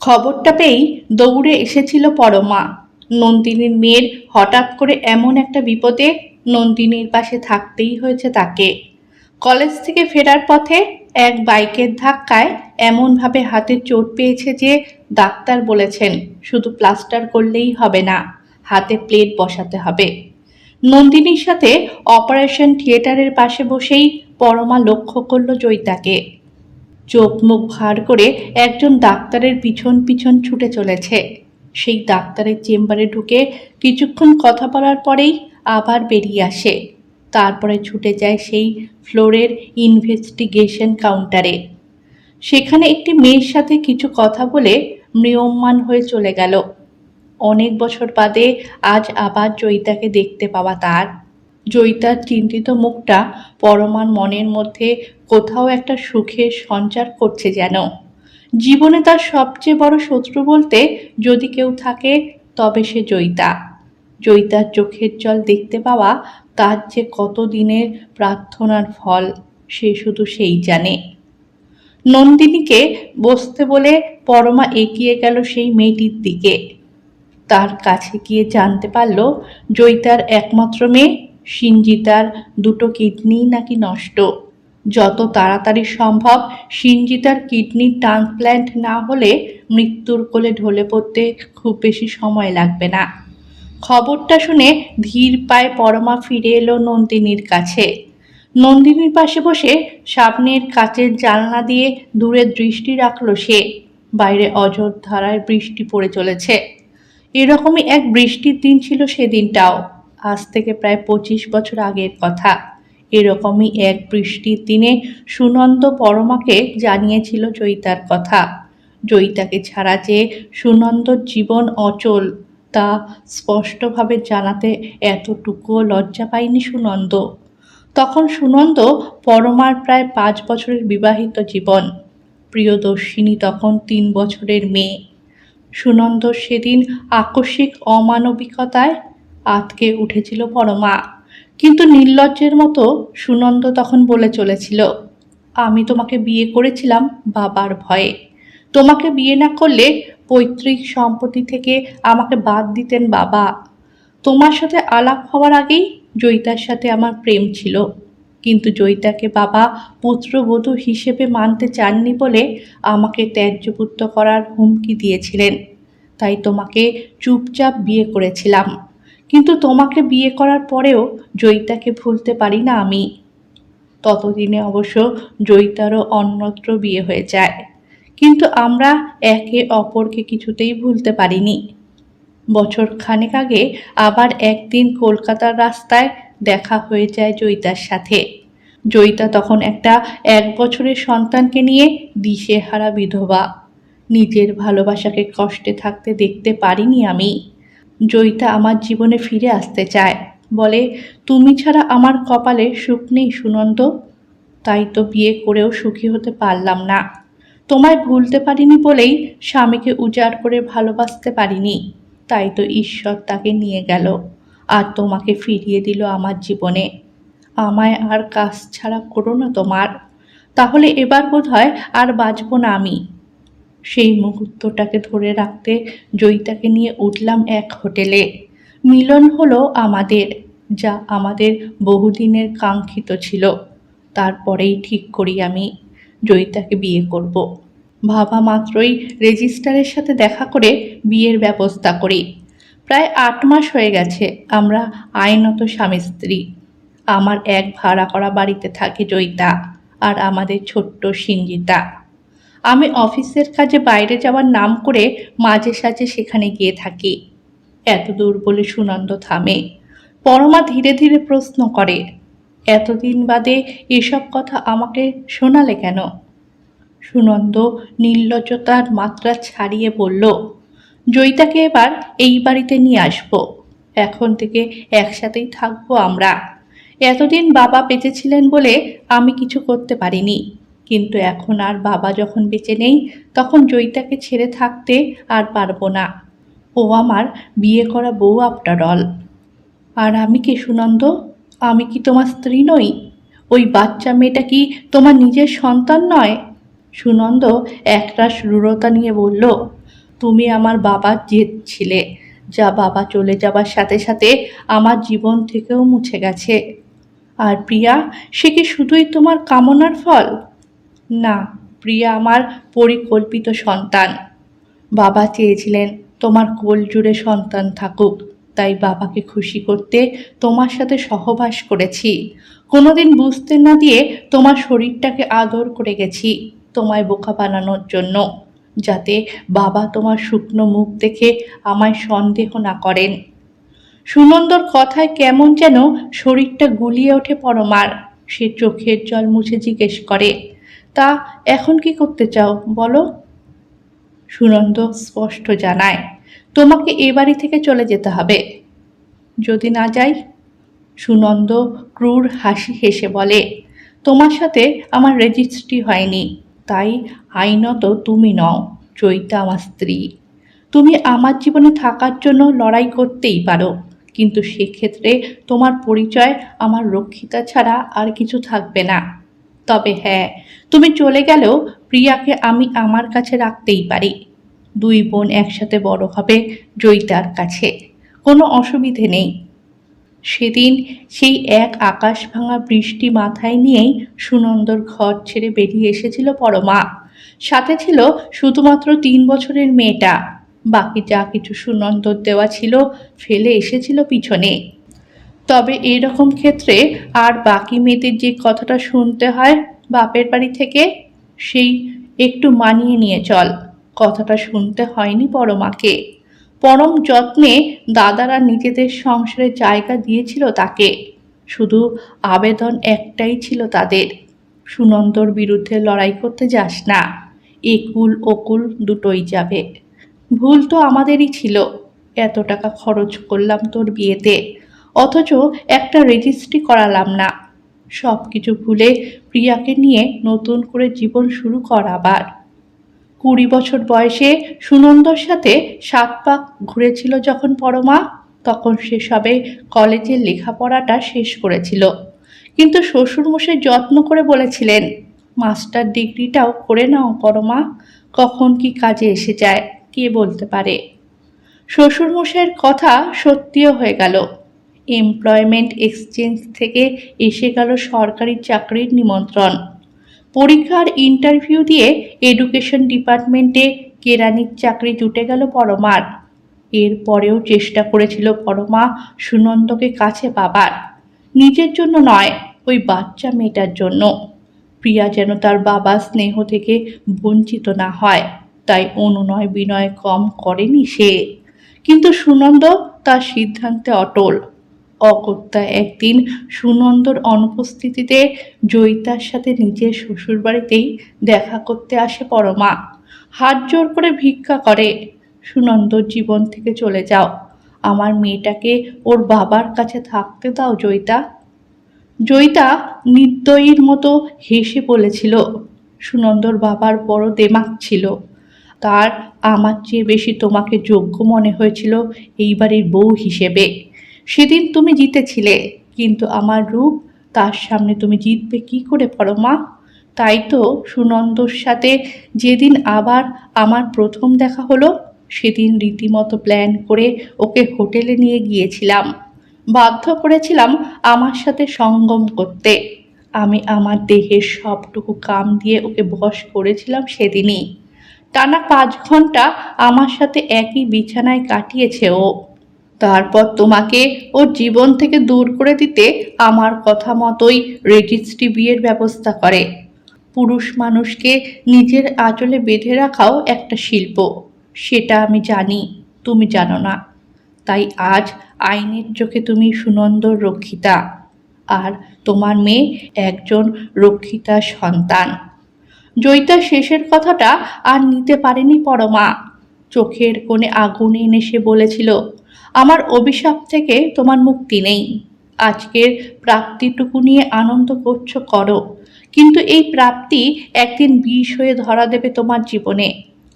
খবরটা পেয়েই দৌড়ে এসেছিল পরমা। নন্দিনীর মেয়ের হঠাৎ করে এমন একটা বিপদে নন্দিনীর পাশে থাকতেই হয়েছে তাকে। কলেজ থেকে ফেরার পথে এক বাইকের ধাক্কায় এমনভাবে হাতে চোট পেয়েছে যে ডাক্তার বলেছেন শুধু প্লাস্টার করলেই হবে না, হাতে প্লেট বসাতে হবে। নন্দিনীর সাথে অপারেশন থিয়েটারের পাশে বসেই পরমা লক্ষ্য করল জয়িতাকে। চোখ মুখ ভার করে একজন ডাক্তারের পিছন পিছন ছুটে চলেছে। সেই ডাক্তারের চেম্বারে ঢুকে কিছুক্ষণ কথা বলার পরেই আবার বেরিয়ে আসে। তারপরে ছুটে যায় সেই ফ্লোরের ইনভেস্টিগেশন কাউন্টারে। সেখানে একটি মেয়ের সাথে কিছু কথা বলে ম্রিয়মাণ হয়ে চলে গেল। অনেক বছর বাদে আজ আবার জয়িতাকে দেখতে পাওয়া তার। জয়িতার চিন্তিত মুখটা পরমার মনের মধ্যে কোথাও একটা সুখের সঞ্চার করছে যেন। জীবনে তার সবচেয়ে বড় শত্রু বলতে যদি কেউ থাকে তবে সে জয়িতা। জয়িতার চোখের জল দেখতে পাওয়া তার যে কত দিনের প্রার্থনার ফল সে শুধু সেই জানে। নন্দিনীকে বসতে বলে পরমা এগিয়ে গেল সেই মেয়েটির দিকে। তার কাছে গিয়ে জানতে পারল জয়িতার একমাত্র মেয়ে সিঞ্জিতার দুটো কিডনি নাকি নষ্ট। যত তাড়াতাড়ি সম্ভব সিঞ্জিতার কিডনির ট্রান্সপ্ল্যান্ট না হলে মৃত্যুর কোলে ঢলে পড়তে খুব বেশি সময় লাগবে না। খবরটা শুনে ধীর পায়ে পরমা ফিরে এলো নন্দিনীর কাছে। নন্দিনীর পাশে বসে সামনের কাচের জানলা দিয়ে দূরে দৃষ্টি রাখল সে। বাইরে অঝোর ধারায় বৃষ্টি পড়ে চলেছে। এরকমই এক বৃষ্টির দিন ছিল সেদিনটাও। আজ থেকে প্রায় 25 বছর আগের কথা। এরকমই এক বৃষ্টির দিনে সুনন্দ পরমাকে জানিয়েছিল জয়িতার কথা। জয়িতাকে ছাড়া যে সুনন্দর জীবন অচল তা স্পষ্টভাবে জানাতে এতটুকুও লজ্জা পায়নি সুনন্দ। তখন সুনন্দ পরমার প্রায় 5 বছরের বিবাহিত জীবন। প্রিয়দর্শিনী তখন 3 বছরের মেয়ে। সুনন্দ সেদিন আকস্মিক অমানবিকতায় আঁতকে উঠেছিল পরমা। কিন্তু নির্লজ্জের মতো সুনন্দ তখন বলে চলেছিল, আমি তোমাকে বিয়ে করেছিলাম বাবার ভয়ে। তোমাকে বিয়ে না করলে পৈতৃক সম্পত্তি থেকে আমাকে বাদ দিতেন বাবা। তোমার সাথে আলাপ হওয়ার আগেই জয়িতার সাথে আমার প্রেম ছিল, কিন্তু জয়িতাকে বাবা পুত্রবধূ হিসেবে মানতে চাননি বলে আমাকে ত্যায্যপুত্র করার হুমকি দিয়েছিলেন। তাই তোমাকে চুপচাপ বিয়ে করেছিলাম। কিন্তু তোমাকে বিয়ে করার পরেও জয়িতাকে ভুলতে পারি না আমি। ততদিনে অবশ্য জয়িতারও অন্যত্র বিয়ে হয়ে যায়, কিন্তু আমরা একে অপরকে কিছুতেই ভুলতে পারিনি। বছর খানেক আগে আবার একদিন কলকাতার রাস্তায় দেখা হয়ে যায় জয়িতার সাথে। জয়িতা তখন একটা 1 বছরের সন্তানকে নিয়ে দিশেহারা বিধবা। নিজের ভালোবাসাকে কষ্টে থাকতে দেখতে পারিনি আমি। জয়িতা আমার জীবনে ফিরে আসতে চায়, বলে তুমি ছাড়া আমার কপালে সুখ নেই সুনন্দ। তাই তো বিয়ে করেও সুখী হতে পারলাম না। তোমায় ভুলতে পারিনি বলেই স্বামীকে উজাড় করে ভালোবাসতে পারিনি। তাই তো ঈশ্বর তাকে নিয়ে গেল আর তোমাকে ফিরিয়ে দিল আমার জীবনে। আমায় আর কাজ ছাড়া করো না তোমার, তাহলে এবার বোধহয় আর বাঁচব না আমি। সেই মুহূর্তটাকে ধরে রাখতে জয়িতাকে নিয়ে উঠলাম এক হোটেলে। মিলন হলো আমাদের, যা আমাদের বহুদিনের কাঙ্ক্ষিত ছিল। তারপরেই ঠিক করি আমি জয়িতাকে বিয়ে করব। ভাবা মাত্রই রেজিস্ট্রারের সাথে দেখা করে বিয়ের ব্যবস্থা করি। প্রায় 8 মাস হয়ে গেছে আমরা আইনত স্বামী স্ত্রী। আমার এক ভাড়া করা বাড়িতে থাকে জয়িতা আর আমাদের ছোট্ট সিঞ্জিতা। আমি অফিসের কাজে বাইরে যাওয়ার নাম করে মাঝে সাঝে সেখানে গিয়ে থাকি। এত দূর বলে সুনন্দ থামে। পরমা ধীরে ধীরে প্রশ্ন করে, এতদিন বাদে এসব কথা আমাকে শোনালে কেন? সুনন্দ নির্লজ্জতার মাত্রা ছাড়িয়ে বলল, জয়িতাকে এবার এই বাড়িতে নিয়ে আসবো। এখন থেকে একসাথেই থাকবো আমরা। এতদিন বাবা বেঁচে ছিলেন বলে আমি কিছু করতে পারিনি, কিন্তু এখন আর বাবা যখন বেঁচে নেই তখন জয়িতাকে ছেড়ে থাকতে আর পারবো না। ও আমার বিয়ে করা বউ আফটার অল। আর আমি কি সুনন্দ? আমি কি তোমার স্ত্রী নই? ওই বাচ্চা মেয়েটা কি তোমার নিজের সন্তান নয়? সুনন্দ একরাশ রূঢ়তা নিয়ে বলল, তুমি আমার বাবার জেদ ছিলে, যা বাবা চলে যাবার সাথে সাথে আমার জীবন থেকেও মুছে গেছে। আর প্রিয়া, সে কি শুধুই তোমার কামনার ফল? না, প্রিয়া আমার পরিকল্পিত সন্তান। বাবা চেয়েছিলেন তোমার কোল জুড়ে সন্তান থাকুক, তাই বাবাকে খুশি করতে তোমার সাথে সহবাস করেছি। কোনোদিন বুঝতে না দিয়ে তোমার শরীরটাকে আদর করে গেছি, তোমায় বোকা বানানোর জন্য, যাতে বাবা তোমার শুকনো মুখ দেখে আমায় সন্দেহ না করেন। সুনন্দর কথায় কেমন যেন শরীরটা গুলিয়ে ওঠে পরমার। সে চোখের জল মুছে জিজ্ঞেস করে, তা এখন কি করতে চাও বলো? সুনন্দ স্পষ্ট জানায়, তোমাকে এ বাড়ি থেকে চলে যেতে হবে। যদি না যাই? সুনন্দ ক্রূর হাসি হেসে বলে, তোমার সাথে আমার রেজিস্ট্রি হয়নি, তাই আইনত তুমি নও, চৈতা আমার স্ত্রী। তুমি আমার জীবনে থাকার জন্য লড়াই করতেই পারো, কিন্তু সেক্ষেত্রে তোমার পরিচয় আমার রক্ষিতা ছাড়া আর কিছু থাকবে না। তবে হ্যাঁ, তুমি চলে গেলেও প্রিয়াকে আমি আমার কাছে রাখতেই পারি। দুই বোন একসাথে বড় হবে জয়িতার কাছে, কোনো অসুবিধে নেই। সেদিন সেই এক আকাশ ভাঙা বৃষ্টি মাথায় নিয়েই সুনন্দর ঘর ছেড়ে বেরিয়ে এসেছিল পরমা। সাথে ছিল শুধুমাত্র 3 বছরের মেয়েটা। বাকি যা কিছু সুনন্দর দেওয়া ছিল ফেলে এসেছিল পিছনে। তবে এরকম ক্ষেত্রে আর বাকি মেয়েদের যে কথাটা শুনতে হয় বাপের বাড়ি থেকে, সেই একটু মানিয়ে নিয়ে চল, কথাটা শুনতে হয়নি পরমাকে। পরম যত্নে দাদারা নিজেদের সংসারে জায়গা দিয়েছিল তাকে। শুধু আবেদন একটাই ছিল তাদের, সুনন্দর বিরুদ্ধে লড়াই করতে যাস না, একুল ওকুল দুটোই যাবে। ভুল তো আমাদেরই ছিল, এত টাকা খরচ করলাম তোর বিয়েতে, অথচ একটা রেজিস্ট্রি করালাম না। সব কিছু ভুলে প্রিয়াকে নিয়ে নতুন করে জীবন শুরু কর আবার। 20 বছর বয়সে সুনন্দর সাথে 7 পাক ঘুরেছিল যখন পরমা, তখন সে সবে কলেজের লেখাপড়াটা শেষ করেছিল। কিন্তু শ্বশুরমশাই যত্ন করে বলেছিলেন, মাস্টার ডিগ্রিটাও করে নাও পরমা, কখন কি কাজে এসে যায় কে বলতে পারে। শ্বশুরমশাইয়ের কথা সত্যিও হয়ে গেল। এমপ্লয়মেন্ট এক্সচেঞ্জ থেকে এসে গেল সরকারি চাকরির নিমন্ত্রণ। পরীক্ষার ইন্টারভিউ দিয়ে এডুকেশন ডিপার্টমেন্টে কেরানির চাকরি জুটে গেল পরমার। এরপরেও চেষ্টা করেছিল পরমা সুনন্দকে কাছে পাবার, নিজের জন্য নয়, ওই বাচ্চা মেয়েটার জন্য। প্রিয়া যেন তার বাবার স্নেহ থেকে বঞ্চিত না হয়, তাই অনুনয় বিনয় কম করেনি সে। কিন্তু সুনন্দ তার সিদ্ধান্তে অটল। অগত্যা একদিন সুনন্দর অনুপস্থিতিতে জয়িতার সাথে নিজের শ্বশুরবাড়িতেই দেখা করতে আসে পরমা। হাত জোর করে ভিক্ষা করে, সুনন্দর জীবন থেকে চলে যাও, আমার মেয়েটাকে ওর বাবার কাছে থাকতে দাও জয়িতা। জয়িতা নির্দয়ীর মতো হেসে বলেছিল, সুনন্দর বাবার বড় দেমাক ছিল, তার আমার চেয়ে বেশি তোমাকে যোগ্য মনে হয়েছিল এই বাড়ির বউ হিসেবে। সেদিন তুমি জিতেছিলে, কিন্তু আমার রূপ, তার সামনে তুমি জিতবে কি করে পরমা? তাই তো সুনন্দর সাথে যেদিন আবার আমার প্রথম দেখা হলো, সেদিন রীতিমতো প্ল্যান করে ওকে হোটেলে নিয়ে গিয়েছিলাম, বাধ্য করেছিলাম আমার সাথে সঙ্গম করতে। আমি আমার দেহের সবটুকু কাম দিয়ে ওকে বশ করেছিলাম সেদিনই। টানা 5 ঘন্টা আমার সাথে একই বিছানায় কাটিয়েছে ও। তারপর তোমাকে ওর জীবন থেকে দূর করে দিতে আমার কথা মতোই রেজিস্ট্রি বিয়ের ব্যবস্থা করে। পুরুষ মানুষকে নিজের আঁচলে বেঁধে রাখাও একটা শিল্প, সেটা আমি জানি, তুমি জানো না। তাই আজ আইনের চোখে তুমি সুনন্দর রক্ষিতা, আর তোমার মেয়ে একজন রক্ষিতার সন্তান। জয়িতা শেষের কথাটা আর নিতে পারেনি পরমা। চোখের কোণে আগুন এনে সে বলেছিল, আমার অভিশাপ থেকে তোমার মুক্তি নেই। আজকের প্রাপ্তিটুকু নিয়ে আনন্দ করছো করো, কিন্তু এই প্রাপ্তি একদিন বিষ হয়ে ধরা দেবে তোমার জীবনে।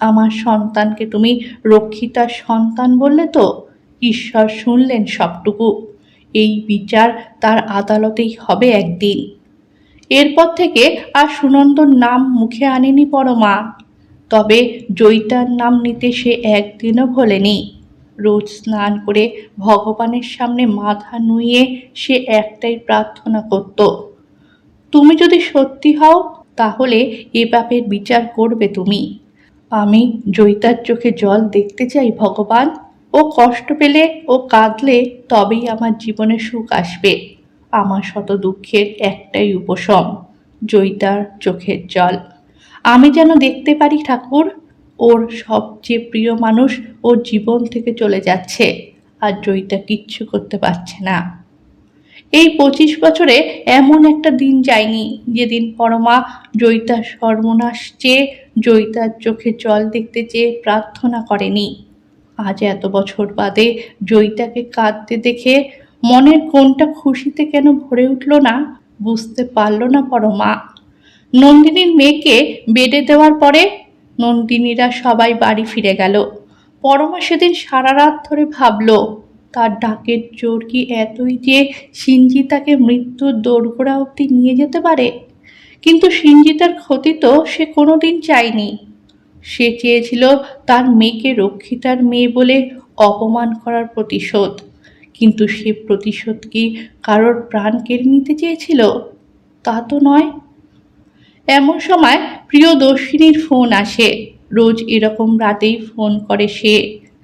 আমার সন্তানকে তুমি রক্ষিতার সন্তান বললে তো, ঈশ্বর শুনলেন সবটুকু। এই বিচার তার আদালতেই হবে একদিন। এরপর থেকে আর সুনন্দর নাম মুখে আনেনি পরমা। তবে জয়িতার নাম নিতে সে একদিনও ভোলেনি। রোজ স্নান করে ভগবানের সামনে মাথা নুইয়ে সে একটাই প্রার্থনা করত, তুমি যদি সত্যি হও তাহলে এ পাপের বিচার করবে তুমি। আমি জয়িতার চোখে জল দেখতে চাই ভগবান। ও কষ্ট পেলে, ও কাঁদলে তবেই আমার জীবনে সুখ আসবে। আমার শত দুঃখের একটাই উপশম, জয়িতার চোখের জল। আমি যেন দেখতে পারি ঠাকুর, ওর সবচেয়ে প্রিয় মানুষ ওর জীবন থেকে চলে যাচ্ছে, আর জয়িতা কিচ্ছু করতে পারছে না। এই 25 বছরে এমন একটা দিন যায়নি যেদিন পরমা জয়িতার সর্বনাশ চেয়ে, জয়িতার চোখে জল দেখতে চেয়ে প্রার্থনা করেনি। আজ এত বছর বাদে জয়িতাকে কাঁদতে দেখে মনের কোনটা খুশিতে কেন ভরে উঠল না বুঝতে পারল না পরমা। নন্দিনীর মেয়েকে বেডে দেওয়ার পরে নন্দিনীরা সবাই বাড়ি ফিরে গেল। পরমা সেদিন সারা রাত ধরে ভাবল, তার ডাকের জোর কি এতই যে সিঞ্জিতাকে মৃত্যুর দোরগোড়া অবধি নিয়ে যেতে পারে। কিন্তু সিঞ্জিতার ক্ষতি তো সে কোনোদিন চায়নি। সে চেয়েছিল তার মেয়েকে রক্ষিতার মেয়ে বলে অপমান করার প্রতিশোধ। কিন্তু সে প্রতিশোধ কি কারোর প্রাণ কেড়ে নিতে চেয়েছিল? তা তো নয়। এমন সময় প্রিয়দর্শিনীর ফোন আসে। রোজ এরকম রাতেই ফোন করে সে,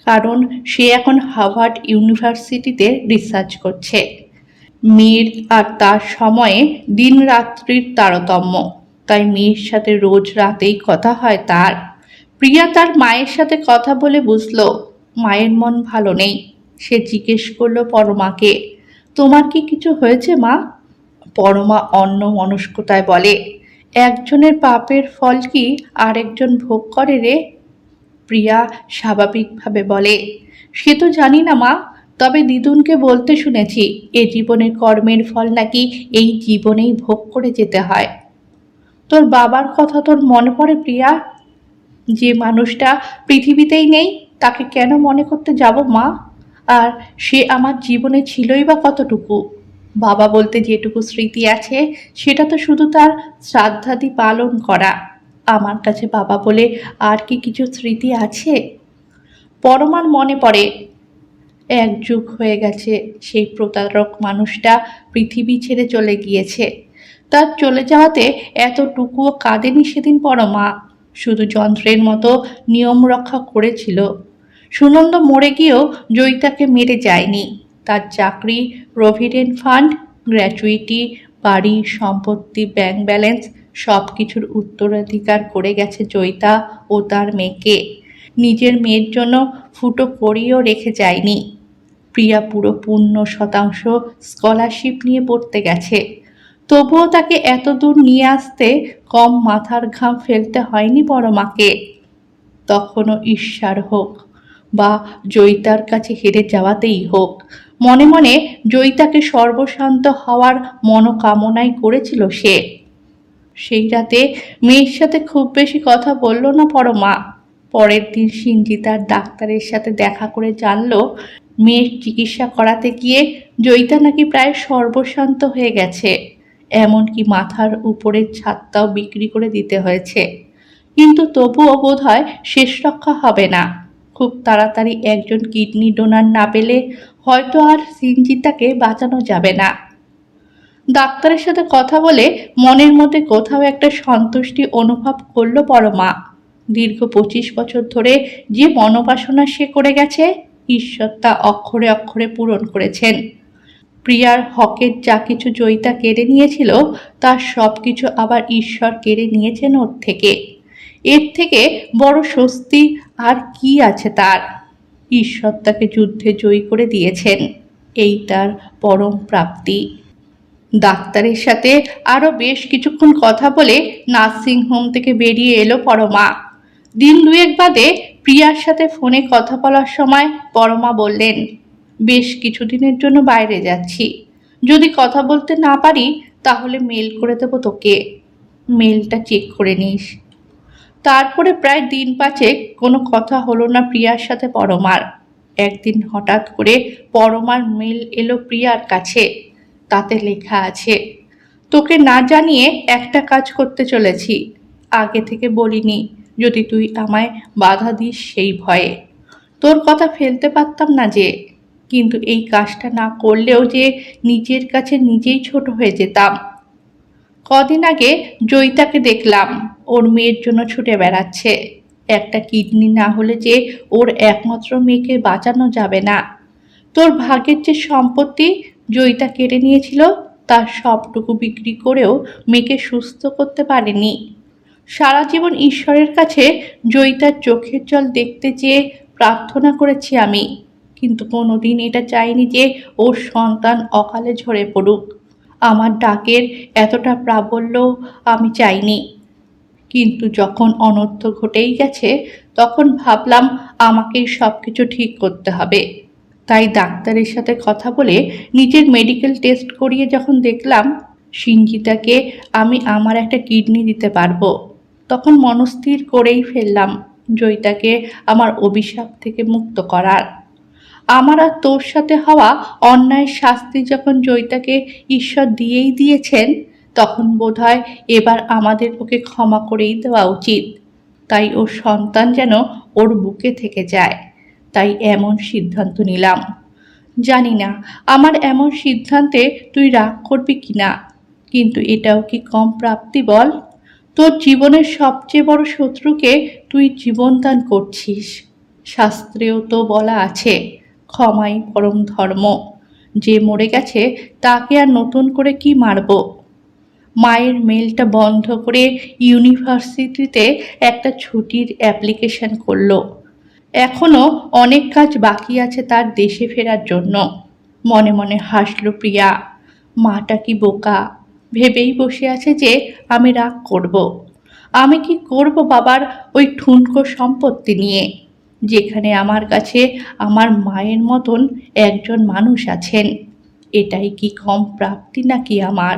কারণ সে এখন হার্ভার্ড ইউনিভার্সিটিতে রিসার্চ করছে। মেয়ের আর তার সময়ে দিন রাত্রির তারতম্য, তাই মেয়ের সাথে রোজ রাতেই কথা হয় তার। প্রিয়া তার মায়ের সাথে কথা বলে বুঝল মায়ের মন ভালো নেই। সে জিজ্ঞেস করলো পরমাকে, তোমার কি কিছু হয়েছে মা? পরমা অন্যমনস্কতায় বলে, একজনের পাপের ফল কি আরেকজন ভোগ করে রে? প্রিয়া স্বাভাবিকভাবে বলে, সে তো জানি না মা, তবে দিদুনকে বলতে শুনেছি এ জীবনের কর্মের ফল নাকি এই জীবনেই ভোগ করে যেতে হয়। তোর বাবার কথা তোর মনে পড়ে প্রিয়া? যে মানুষটা পৃথিবীতেই নেই তাকে কেন মনে করতে যাব মা? আর সে আমার জীবনে ছিলই বা কতটুকু? বাবা বলতে যেটুকু স্মৃতি আছে সেটা তো শুধু তার শ্রাদ্ধাদি পালন করা। আমার কাছে বাবা বলে আর কি কিছু স্মৃতি আছে? পরমার মনে পড়ে, এক যুগ হয়ে গেছে সেই প্রতারক মানুষটা পৃথিবী ছেড়ে চলে গিয়েছে। তার চলে যাওয়াতে এতটুকুও কাঁদেনি সেদিন পরমা, শুধু যন্ত্রের মতো নিয়ম রক্ষা করেছিল। সুনন্দ মরে গিয়েও জয়িতাকে মেরে যায়নি। তার চাকরি, প্রভিডেন্ট ফান্ড, গ্র্যাচুইটি, বাড়ি, সম্পত্তি, ব্যাংক ব্যালেন্স সব কিছুর উত্তরাধিকার করে গেছে জয়িতা ও তার মেয়েকে। নিজের মেয়ের জন্য ফুটো করিও রেখে যায়নি। প্রিয়া পুরো 50% স্কলারশিপ নিয়ে পড়তে গেছে, তবুও তাকে এত দূর নিয়ে আসতে কম মাথার ঘাম ফেলতে হয়নি পরমাকে। তখনও ঈর্ষার হোক বা জয়িতার কাছে হেরে যাওয়াতেই হোক, মনে মনে জয়িতাকে সর্বশান্ত হওয়ার মনোকামনাই করেছিল সে। সেই রাতে মেয়ের সাথে খুব বেশি কথা বলল না পরমা। পরের দিন সিঞ্জিতার ডাক্তারের সাথে দেখা করে জানল মেয়ের চিকিৎসা করাতে গিয়ে জয়িতা নাকি প্রায় সর্বশান্ত হয়ে গেছে, এমনকি মাথার উপরের ছাদটাও বিক্রি করে দিতে হয়েছে। কিন্তু তবুও বোধ হয় শেষ রক্ষা হবে না। খুব তাড়াতাড়ি একজন কিডনি ডোনার না পেলে হয়তো আর সিঞ্জিতাকে বাঁচানো যাবে না। ডাক্তারের সাথে কথা বলে মনের মধ্যে কোথাও একটা সন্তুষ্টি অনুভব করলো পরমা। দীর্ঘ 25 বছর ধরে যে মনোবাসনা সে করে গেছে, ঈশ্বর তা অক্ষরে অক্ষরে পূরণ করেছেন। প্রিয়ার হকের যা কিছু জয়িতা কেড়ে নিয়েছিল তার সব কিছু আবার ঈশ্বর কেড়ে নিয়েছেন ওর থেকে। এর থেকে বড় স্বস্তি আর কি আছে তার? ঈশ্বর তাকে যুদ্ধে জয়ী করে দিয়েছেন, এই তার পরম প্রাপ্তি। ডাক্তারের সাথে আরও বেশ কিছুক্ষণ কথা বলে নার্সিংহোম থেকে বেরিয়ে এলো পরমা। দিন দুয়েক বাদে প্রিয়ার সাথে ফোনে কথা বলার সময় পরমা বললেন, বেশ কিছুদিনের জন্য বাইরে যাচ্ছি, যদি কথা বলতে না পারি তাহলে মেল করে দেবো তোকে, মেলটা চেক করে নিস। তারপরে প্রায় দিন পাঁচেক কোনো কথা হলো না প্রিয়ার সাথে পরমার। একদিন হঠাৎ করে পরমার মেল এলো প্রিয়ার কাছে। তাতে লেখা আছে, তোকে না জানিয়ে একটা কাজ করতে চলেছি, আগে থেকে বলিনি, যদি তুই আমায় বাধা দিস সেই ভয়ে। তোর কথা ফেলতে পারতাম না যে, কিন্তু এই কাজটা না করলেও যে নিজের কাছে নিজেই ছোট হয়ে যেতাম। কদিন আগে জয়িতাকে দেখলাম, ওর মেয়ের জন্য ছুটে বেড়াচ্ছে। একটা কিডনি না হলে যে ওর একমাত্র মেয়েকে বাঁচানো যাবে না। তোর ভাগ্যের যে সম্পত্তি জয়িতা কেড়ে নিয়েছিল, তার সবটুকু বিক্রি করেও মেয়েকে সুস্থ করতে পারেনি। সারা জীবন ঈশ্বরের কাছে জয়িতার চোখের জল দেখতে চেয়ে প্রার্থনা করেছি আমি, কিন্তু কোনোদিন এটা চাইনি যে ওর সন্তান অকালে ঝরে পড়ুক। আমার ডাকের এতটা প্রাবল্য আমি চাইনি, কিন্তু যখন অনর্থ ঘটেই গেছে তখন ভাবলাম আমাকেই সব কিছু ঠিক করতে হবে। তাই ডাক্তারের সাথে কথা বলে নিজের মেডিকেল টেস্ট করিয়ে যখন দেখলাম সিঞ্জিতাকে আমি আমার একটা কিডনি দিতে পারবো, তখন মনস্থির করেই ফেললাম জয়িতাকে আমার অভিশাপ থেকে মুক্ত করার। আমার আর তোর সাথে হওয়া অন্যায়ের শাস্তি যখন জয়িতাকে ঈশ্বর দিয়েই দিয়েছেন, তখন বোধহয় এবার আমাদের ওকে ক্ষমা করেই দেওয়া উচিত। তাই ওর সন্তান যেন ওর বুকে থেকে যায়, তাই এমন সিদ্ধান্ত নিলাম। জানি না আমার এমন সিদ্ধান্তে তুই রাগ করবি কিনা, কিন্তু এটাও কি কম প্রাপ্তি বল? তোর জীবনের সবচেয়ে বড় শত্রুকে তুই জীবনদান করছিস। শাস্ত্রেও তো বলা আছে, ক্ষমাই পরম ধর্ম। যে মরে গেছে তাকে আর নতুন করে কি মারব? মায়ের মেলটা বন্ধ করে ইউনিভার্সিটিতে একটা ছুটির অ্যাপ্লিকেশন করলো। এখনো অনেক কাজ বাকি আছে তার দেশে ফেরার জন্য। মনে মনে হাসল প্রিয়া। মাটা কি বোকা, ভেবেই বসে আছে যে আমি রাগ করব। আমি কি করব বাবার ওই ঠুনকো সম্পত্তি নিয়ে, যেখানে আমার কাছে আমার মায়ের মতন একজন মানুষ আছেন। এটাই কি কম প্রাপ্তি নাকি আমার?